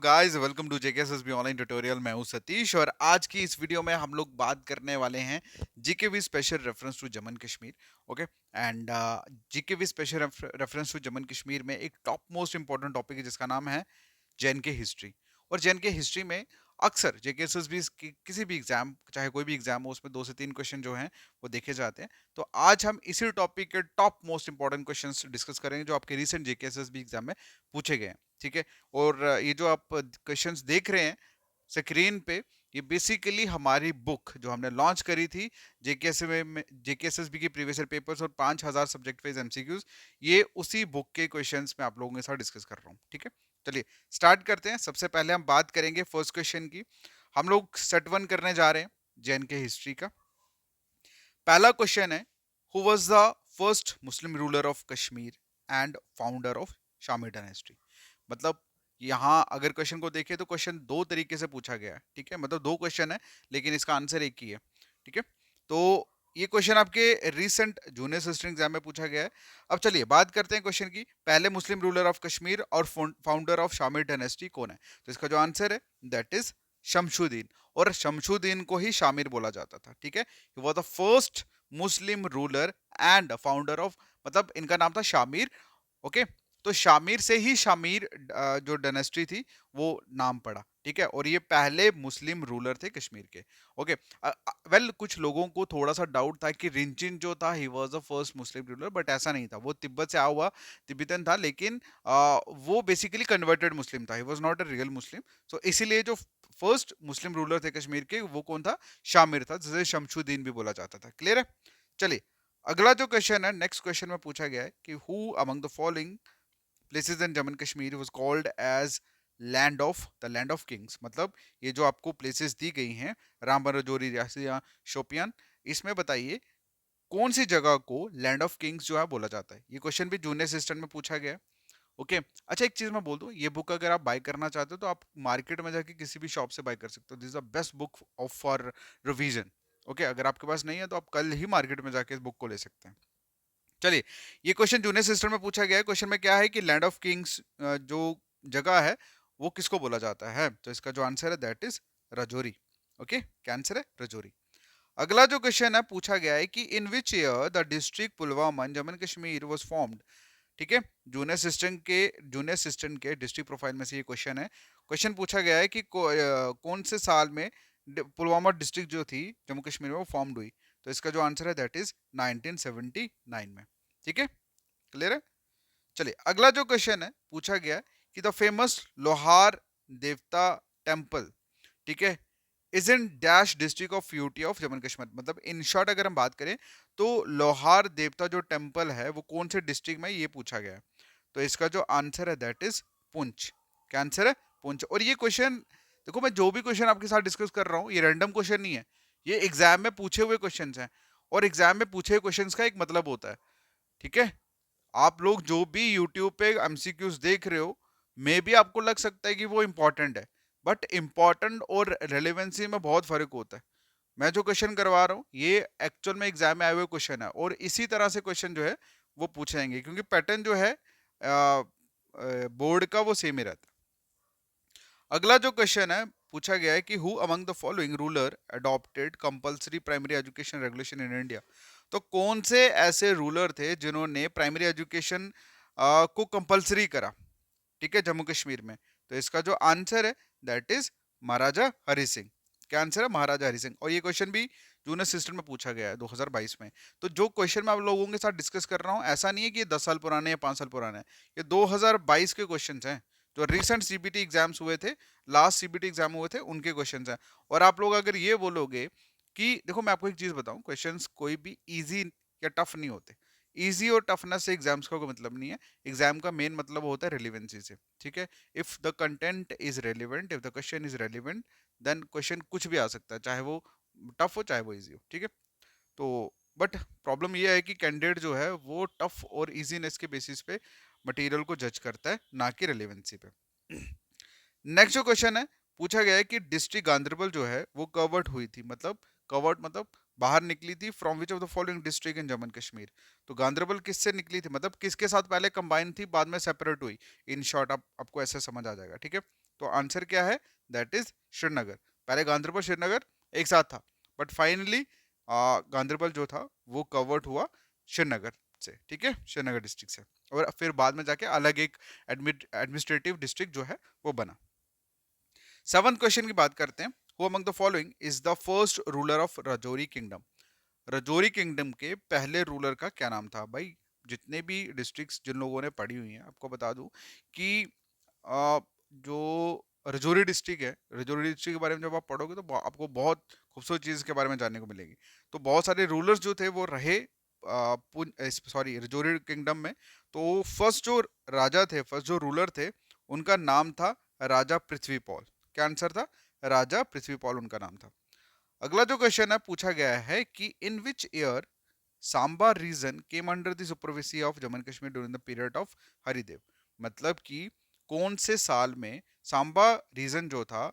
Guys, welcome to JKSSB online tutorial. मैं हूं सतीश और आज की इस वीडियो में हम लोग बात करने वाले हैं GKV special reference to Jammu Kashmir. Okay. And GKV special reference to Jammu Kashmir में एक टॉप मोस्ट इंपॉर्टेंट टॉपिक है जिसका नाम है जेएनके हिस्ट्री। और जेएनके हिस्ट्री में अक्सर जेकेएसएसबी की किसी भी एग्जाम, चाहे कोई भी एग्जाम हो, उसमें 2 से 3 क्वेश्चन जो हैं वो देखे जाते हैं। तो आज हम इसी टॉपिक के top most important questions discuss करेंगे जो आपके रिसेंट जेकेएसएसबी एग्जाम में पूछे गए हैं। ठीक है। और ये जो आप क्वेश्चंस देख रहे हैं स्क्रीन पे, ये बेसिकली हमारी बुक जो हमने लॉन्च करी थी जेकेएसएसबी की प्रीवियस ईयर पेपर्स और 5000 सब्जेक्ट वाइज एमसीक्यूज, ये उसी बुक के क्वेश्चंस में आप लोगों के साथ डिस्कस कर रहा हूँ। ठीक है, चलिए स्टार्ट करते हैं। सबसे पहले हम बात करेंगे फर्स्ट क्वेश्चन की। हम लोग सेट 1 करने जा रहे हैं जैन के हिस्ट्री का। पहला क्वेश्चन है, who was the first Muslim ruler of Kashmir and founder of Shami dynasty. मतलब यहाँ अगर क्वेश्चन को देखें तो क्वेश्चन दो तरीके से पूछा गया है। ठीक है, मतलब दो क्वेश्चन है लेकिन इसका आंसर एक ही है। ठीक है, तो ये क्वेश्चन आपके रिसेंट जूनियर असिस्टेंट एग्जाम में पूछा गया है। अब चलिए बात करते हैं क्वेश्चन की। पहले मुस्लिम रूलर ऑफ कश्मीर और फाउंडर ऑफ शामी डायनेस्टी कौन है? तो इसका जो आंसर है दैट इज शमशुद्दीन। और शमशुद्दीन को ही शामिर बोला जाता था। ठीक है, he was the first Muslim ruler and founder of, मतलब इनका नाम था शामिर। ओके, तो शामिर से ही शामिर जो डायनेस्टी थी वो नाम पड़ा। ठीक है, और ये पहले मुस्लिम रूलर थे कश्मीर के। ओके, वेल कुछ लोगों को थोड़ा सा डाउट था कि रिंचिन जो था he was the first Muslim ruler, but ऐसा नहीं था। वो तिब्बत से आया हुआ तिब्बतन था, लेकिन वो बेसिकली कन्वर्टेड मुस्लिम था। He was not a real Muslim. So इसीलिए जो फर्स्ट मुस्लिम रूलर थे कश्मीर के वो कौन था? शामिर था, जिसे शमशुद्दीन भी बोला जाता था। क्लियर है? चलिए अगला जो क्वेश्चन है, नेक्स्ट क्वेश्चन में पूछा गया है कि who among the following places in Jammu Kashmir was called as land of kings. मतलब ये जो आपको प्लेसेस दी गई हैं, रामबन, रजौरी, रियासी या शोपियान, इसमें बताइए कौन सी जगह को लैंड ऑफ किंग्स जो है बोला जाता है। ये क्वेश्चन भी जूनियर असिस्टेंट में पूछा गया है। ओके, अच्छा एक चीज मैं बोल दूं, ये बुक अगर आप बाय करना चाहते हो तो आप मार्केट में जाके किसी भी शॉप से बाय कर सकते हो। This is the best book of for revision. Okay, अगर आपके पास नहीं है तो आप कल ही मार्केट में जाके इस बुक को ले सकते हैं। चलिए, ये क्वेश्चन जूनियर सिस्टम में पूछा गया है। क्वेश्चन में क्या है कि लैंड ऑफ किंग्स जो जगह है वो किसको बोला जाता है? तो इसका जो आंसर है दैट इज रजौरी। ओके, क्या आंसर है? रजौरी। अगला जो क्वेश्चन है पूछा गया है कि in which year the district Pulwama Jammu Kashmir was formed. ठीक है, जूनियर असिस्टेंट के डिस्ट्रिक्ट प्रोफाइल में से ये क्वेश्चन है। क्वेश्चन पूछा गया है कि कौन से साल में पुलवामा डिस्ट्रिक्ट जो थी जम्मू कश्मीर में वो फॉर्म्ड हुई। तो इसका जो आंसर है दैट इज 1979 में। ठीक है, क्लियर है? चलिए अगला जो क्वेश्चन है पूछा गया है कि द फेमस लोहार देवता टेम्पल, ठीक है, is in dash district of UT of Jammu Kashmir. मतलब इन शॉर्ट अगर हम बात करें तो लोहार देवता जो टेम्पल है वो कौन से डिस्ट्रिक्ट में, ये पूछा गया है। तो इसका जो आंसर है दैट इज पुंछ। क्या आंसर है? पुंछ। और ये क्वेश्चन देखो, मैं जो भी क्वेश्चन आपके साथ डिस्कस कर रहा हूँ ये रैंडम क्वेश्चन नहीं है, ये एग्जाम में पूछे हुए क्वेश्चंस हैं। और एग्जाम में पूछे हुए क्वेश्चंस का एक मतलब होता है। ठीक है, आप लोग जो भी यूट्यूब पे एमसीक्यूज देख रहे हो, मे भी आपको लग सकता है कि वो इंपॉर्टेंट है, बट इंपॉर्टेंट और रेलेवेंसी में बहुत फर्क होता है। मैं जो क्वेश्चन करवा रहा हूँ ये एक्चुअल में एग्जाम में आए हुए क्वेश्चन है, और इसी तरह से क्वेश्चन जो है वो पूछेंगे, क्योंकि पैटर्न जो है बोर्ड का वो सेम ही रहता है। अगला जो क्वेश्चन है पूछा गया है कि who among the following ruler adopted compulsory primary education regulation in India. तो कौन से ऐसे रूलर थे जिन्होंने प्राइमरी एजुकेशन को कंपलसरी करा, ठीक है, जम्मू कश्मीर में? तो इसका जो आंसर है दैट इज महाराजा हरि सिंह। क्या आंसर है? महाराजा हरि सिंह। और ये क्वेश्चन भी जूनियर सिस्टम में पूछा गया है 2022 में। तो जो क्वेश्चन मैं आप लोगों के साथ डिस्कस कर रहा हूँ, ऐसा नहीं है कि ये 10 साल पुराने या 5 साल पुराने हैं, ये 2022 के क्वेश्चन हैं जो रिसेंट सीबीटी एग्जाम्स हुए थे, लास्ट सीबीटी एग्जाम हुए थे उनके क्वेश्चन हैं। और आप लोग अगर ये बोलोगे कि देखो, मैं आपको एक चीज बताऊं, क्वेश्चंस कोई भी इजी या टफ नहीं होते। इजी और टफनेस से एग्जाम्स का कोई मतलब नहीं है। एग्जाम का मेन मतलब होता है रिलेवेंसी से। ठीक है, if the content is relevant, if the question is relevant, then question कुछ भी आ सकता है, चाहे वो टफ हो चाहे वो इजी हो। ठीक है, तो बट प्रॉब्लम ये है कि कैंडिडेट जो है वो टफ और इजीनेस के बेसिस पे मटेरियल को जज करता है, ना कि रेलेवेंसी पे। नेक्स्ट जो क्वेश्चन है पूछा गया है कि डिस्ट्रिक्ट गांधरबल जो है वो कवर्ड हुई थी। मतलब कवर्ड मतलब बाहर निकली थी from which of the following district in Jammu and Kashmir. तो गांधरबल किससे निकली थी, मतलब किसके साथ पहले कंबाइन थी बाद में सेपरेट हुई। इन शॉर्ट आपको ऐसे समझ आ जाएगा, ठीक है। तो आंसर क्या है, दैट इज श्रीनगर। पहले गांधरबल श्रीनगर एक साथ था, बट फाइनली गांधरबल जो था वो कवर्ड हुआ श्रीनगर से, ठीक है, श्रीनगर डिस्ट्रिक्ट से। और फिर बाद में जाके अलग एक एडमिनिस्ट्रेटिव डिस्ट्रिक्ट जो है वो बना। सेवंथ क्वेश्चन की बात करते हैं। Who among the following is the first ruler of Rajouri kingdom. Rajouri kingdom के पहले रूलर का क्या नाम था भाई। जितने भी डिस्ट्रिक्ट्स जिन लोगों ने पढ़ी हुई हैं आपको बता दूं कि जो राजौरी डिस्ट्रिक्ट है, राजौरी डिस्ट्रिक्ट के बारे में जब आप पढ़ोगे तो आपको बहुत खूबसूरत चीज़ के बारे में जानने को मिलेगी। तो बहुत सारे रूलर्स जो थे वो रहे सॉरी राजौरी किंगडम में। तो फर्स्ट जो राजा थे, फर्स्ट जो रूलर थे, उनका नाम था राजा पृथ्वीपाल। क्या आंसर था, राजा पृथ्वीपाल उनका नाम था। अगला जो क्वेश्चन है पूछा गया है कि in which year Samba region came under the supervision of Jammu and Kashmir during the period of Haridev. मतलब कि कौन से साल में सांबा रीजन जो था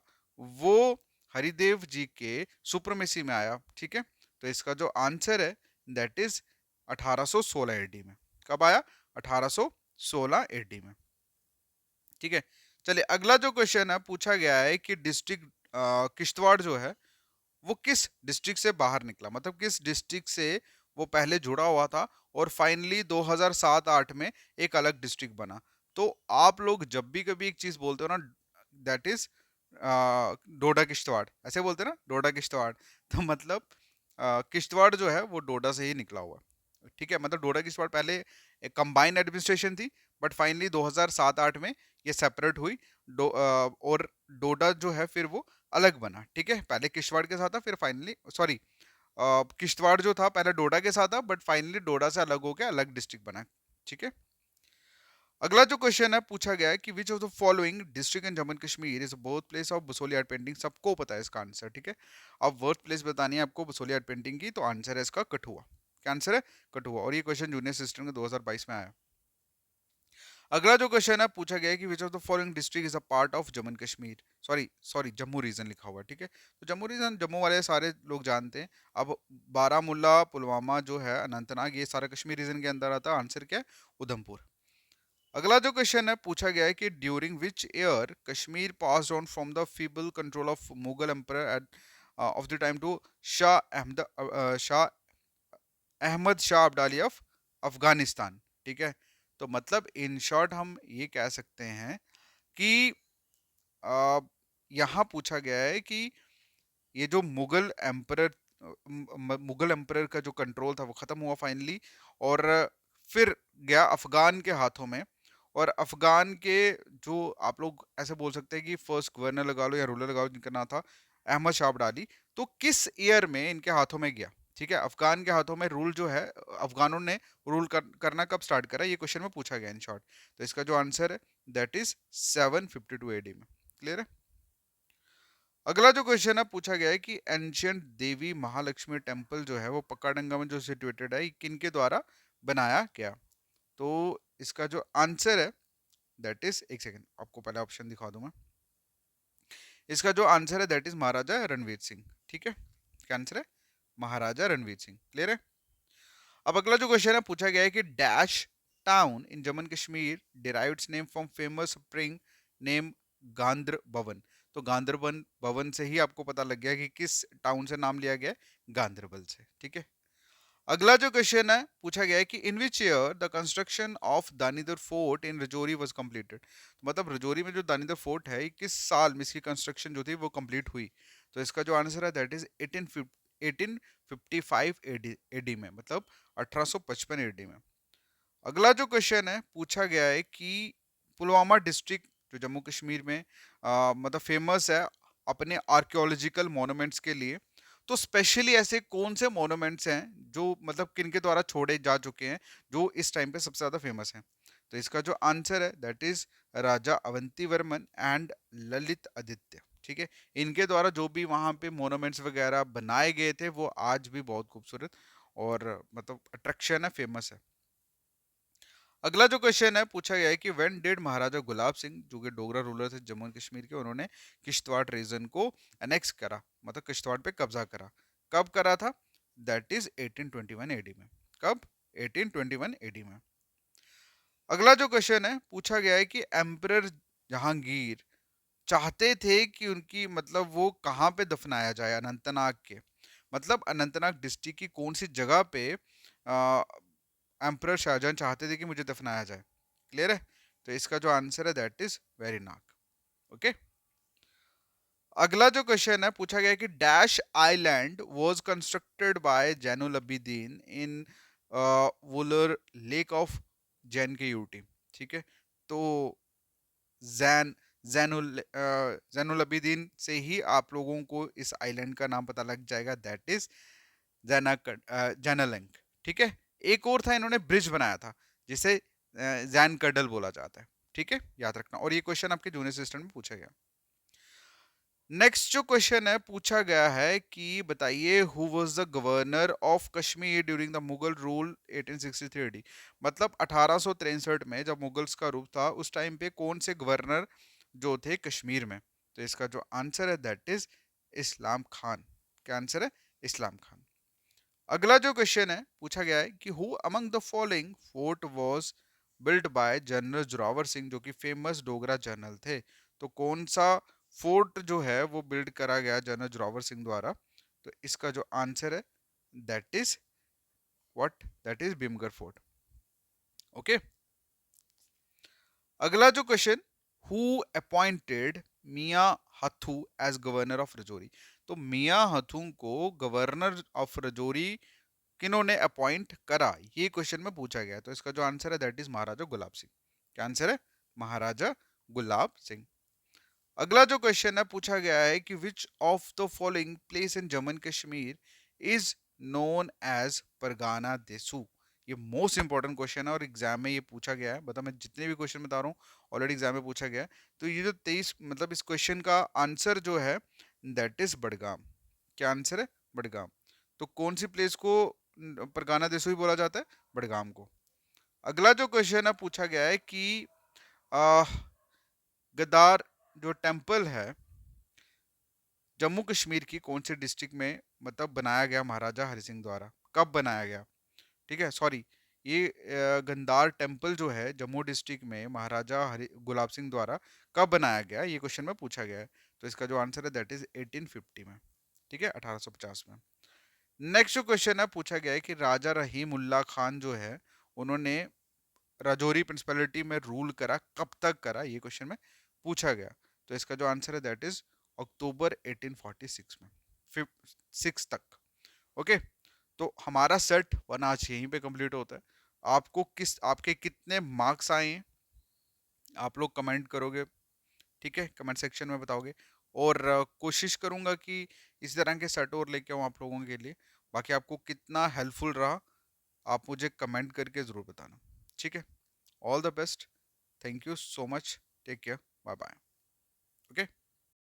वो हरिदेव जी के सुपरमेसी में आया, ठीक है। तो इसका जो आंसर है दैट इज 1816 एडी में। कब आया, 1816 एडी में, ठीक है। चलिए अगला जो क्वेश्चन है पूछा गया है कि डिस्ट्रिक्ट किश्तवाड़ जो है वो किस डिस्ट्रिक्ट से बाहर निकला, मतलब किस डिस्ट्रिक्ट से वो पहले जुड़ा हुआ था और फाइनली 2007-8 में एक अलग डिस्ट्रिक्ट बना। तो आप लोग जब भी कभी एक चीज बोलते हो ना, दैट इज डोडा किश्तवाड़, ऐसे बोलते हैं ना, डोडा किश्तवाड़। तो मतलब किश्तवाड़ जो है वो डोडा से ही निकला हुआ, ठीक है। मतलब डोडा किश्तवाड़ पहले एक कंबाइंड एडमिनिस्ट्रेशन थी, बट फाइनली 2007-8 में ये सेपरेट हुई। और डोडा जो है फिर वो अलग बना, ठीक है। पहले किश्तवाड़ के साथ था, फिर फाइनली सॉरी किश्तवाड़ जो था पहले डोडा के साथ था, बट फाइनली डोडा से अलग होकर अलग डिस्ट्रिक्ट बना, ठीक है। अगला जो क्वेश्चन है पूछा गया है कि which of the following district in Jammu and Kashmir is birth place of Basoli art painting. सबको पता है इसका आंसर, ठीक है। अब बर्थ प्लेस बतानी है आपको बसोली आर्ट पेंटिंग की, तो आंसर है इसका कठुआ। क्या आंसर है, कठुआ। और ये क्वेश्चन जूनियर सिस्टम में 2022 में आया। अगला जो क्वेश्चन है पूछा गया है कि which of the following district is a part of Jammu and Kashmir. Sorry sorry Jammu region लिखा हुआ है, ठीक है। तो जम्मू रीजन जम्मू वाले सारे लोग जानते हैं। अब बारामूला, पुलवामा जो है, अनंतनाग, ये सारा कश्मीर रीजन के अंदर आता है। आंसर क्या है, उधमपुर। अगला जो क्वेश्चन है पूछा गया है कि during which year Kashmir passed on from the feeble control of Mughal emperor at of the time to Shah Ahmad Shah Abdali of Afghanistan, ठीक है। तो मतलब इन शॉर्ट हम ये कह सकते हैं कि अ, यहाँ पूछा गया है कि ये जो मुगल एम्परर का जो कंट्रोल था वो खत्म हुआ फाइनली, और फिर गया अफगान के हाथों में। और अफगान के जो आप लोग ऐसे बोल सकते हैं कि फर्स्ट गवर्नर लगा लो या रूलर लगा लो, जिनका नाम था अहमद शाह अब्दाली। तो किस ईयर में इनके हाथों में गया, ठीक है, अफगान के हाथों में रूल जो है, अफगानों ने करना कब स्टार्ट करा, ये क्वेश्चन में पूछा गया इन शॉर्ट। तो इसका जो आंसर है दैट इज 752 एडी में। क्लियर है। अगला जो क्वेश्चन है पूछा गया है कि एंशियंट देवी महालक्ष्मी टेम्पल जो है वो पक्काडंगा में जो सिचुएटेड है, किन के द्वारा बनाया गया। तो इसका जो आंसर है दैट इज, एक सेकेंड आपको पहले ऑप्शन दिखा दूं मैं। इसका जो आंसर है दैट इज महाराजा रणवीर सिंह, ठीक है। क्या आंसर है, महाराजा रणवीर सिंह। क्लियर है। अब अगला जो क्वेश्चन है पूछा गया है कि dash town in Jammu and Kashmir derives name from famous spring name Gandhar Bhavan. तो गांधरबन भवन से ही आपको पता लग गया कि किस टाउन से नाम लिया गया है, गांधरबल से, ठीक है। अगला जो क्वेश्चन है पूछा गया है कि in which year the construction of Danidar fort in Rajouri was completed. मतलब रजौरी में जो दानीदर फोर्ट है, किस साल में इसकी कंस्ट्रक्शन जो थी वो कंप्लीट हुई। तो इसका जो आंसर है दैट इज 1855 एडी में, मतलब 1855 एडी में। अगला जो क्वेश्चन है पूछा गया है कि पुलवामा डिस्ट्रिक्ट जो जम्मू कश्मीर में मतलब फेमस है अपने आर्कियोलॉजिकल मोनूमेंट्स के लिए। तो स्पेशली ऐसे कौन से मोनूमेंट्स हैं जो मतलब किन के द्वारा छोड़े जा चुके हैं, जो इस टाइम पे सबसे ज्यादा फेमस हैं। तो इसका जो आंसर है that is Raja Avanti Varman and Lalit Aditya, ठीक है। इनके द्वारा जो भी वहाँ पे मोनूमेंट्स वगैरह बनाए गए थे वो आज भी बहुत खूबसूरत और मतलब अट्रैक्शन है, फेमस है। अगला जो क्वेश्चन है पूछा गया है कि व्हेन डिड महाराजा गुलाब सिंह जो कि डोगरा रूलर थे जम्मू एंड कश्मीर के, उन्होंने किश्तवाड़ रीजन को एनेक्स करा, मतलब किश्तवाड़ पे कब्जा करा, कब करा था। दैट इज 1821 एडी में। कब? 1821 एडी में। अगला जो क्वेश्चन है पूछा गया है कि एम्परर जहांगीर चाहते थे कि उनकी मतलब वो कहाँ पे दफनाया जाए अनंतनाग के, मतलब अनंतनाग डिस्ट्रिक्ट की कौन सी जगह पे एम्परर शाहजहां चाहते थे कि मुझे दफनाया जाए। क्लियर है? तो इसका जो आंसर है दैट इज वेरीनाग। ओके। अगला जो क्वेश्चन है पूछा गया है कि dash island was constructed by Zainul Abidin in Wular lake of Jain के यूटी। ठीक है, तो जैन जैनुल अबीदीन से ही आप लोगों को इस आइलैंड का नाम पता लग जाएगा, दैट इज जैनालैंड। ठीक है, एक और था, इन्होंने ब्रिज बनाया था जिसे जैन कडल बोला जाता है। ठीक है, याद रखना, और ये क्वेश्चन आपके जूनियर असिस्टेंट में पूछा गया। नेक्स्ट जो क्वेश्चन है पूछा गया है कि बताइए who was the governor of Kashmir during the Mughal rule 1863 AD. मतलब 1863 में जब मुगल्स का रूल था उस टाइम पे कौन से गवर्नर जो थे कश्मीर में। तो इसका जो आंसर है दैट इज इस्लाम खान। क्या आंसर है? इस्लाम खान। अगला जो क्वेश्चन है पूछा गया है कि who among the following fort was built by general Zorawar Singh, जो कि फेमस डोगरा जनरल थे। तो कौन सा फोर्ट जो है वो बिल्ड करा गया जनरल जोरावर सिंह द्वारा। तो इसका जो आंसर है that is what, that is Bhimgarh fort. Okay. अगला जो question, who appointed Mian Hathu as governor of Rajouri. तो मियां हथू को गवर्नर ऑफ रजौरी किन्होंने अपॉइंट करा, ये क्वेश्चन में पूछा गया। तो इसका जो आंसर है दैट इज महाराजा गुलाब सिंह। क्या आंसर है? महाराजा गुलाब सिंह। अगला जो क्वेश्चन है पूछा गया है कि which of the following place in Jammu and Kashmir is known as Pargana Desu. ये मोस्ट इंपॉर्टेंट क्वेश्चन है और एग्जाम में ये पूछा गया है। बता, मैं जितने भी क्वेश्चन बता रहा हूँ ऑलरेडी एग्जाम में पूछा गया है। तो ये जो 23 मतलब इस क्वेश्चन का आंसर जो है दैट इज बडगाम। क्या आंसर है? बडगाम। तो कौन सी प्लेस को परगाना देसू ही बोला जाता है? बडगाम को। अगला जो क्वेश्चन है पूछा गया है कि आ, गद्दार जो टेम्पल है जम्मू कश्मीर की कौन से डिस्ट्रिक्ट में मतलब बनाया गया महाराजा हरि सिंह द्वारा, कब बनाया गया। ठीक है, सॉरी, ये गंदार टेम्पल जो है जम्मू डिस्ट्रिक्ट में महाराजा हरि गुलाब सिंह द्वारा कब बनाया गया, ये क्वेश्चन में पूछा गया है। तो इसका जो आंसर है दैट इज 1850 में। ठीक है, 1850 में। नेक्स्ट जो क्वेश्चन है पूछा गया है कि राजा रहीम उल्ला खान जो है उन्होंने राजौरी प्रिंसिपैलिटी में रूल करा, कब तक करा, ये क्वेश्चन में पूछा गया। तो इसका जो आंसर है दैट इज अक्टूबर 1846 में, 6 तक। ओके। तो हमारा सेट वन आज यहीं पे कंप्लीट होता है। आपको आपके कितने मार्क्स आए हैं आप लोग कमेंट करोगे। ठीक है, कमेंट सेक्शन में बताओगे, और कोशिश करूंगा कि इस तरह के सेट और लेके आऊँ आप लोगों के लिए। बाकी आपको कितना हेल्पफुल रहा आप मुझे कमेंट करके ज़रूर बताना। ठीक है, all the best, thank you so much, take care, bye bye.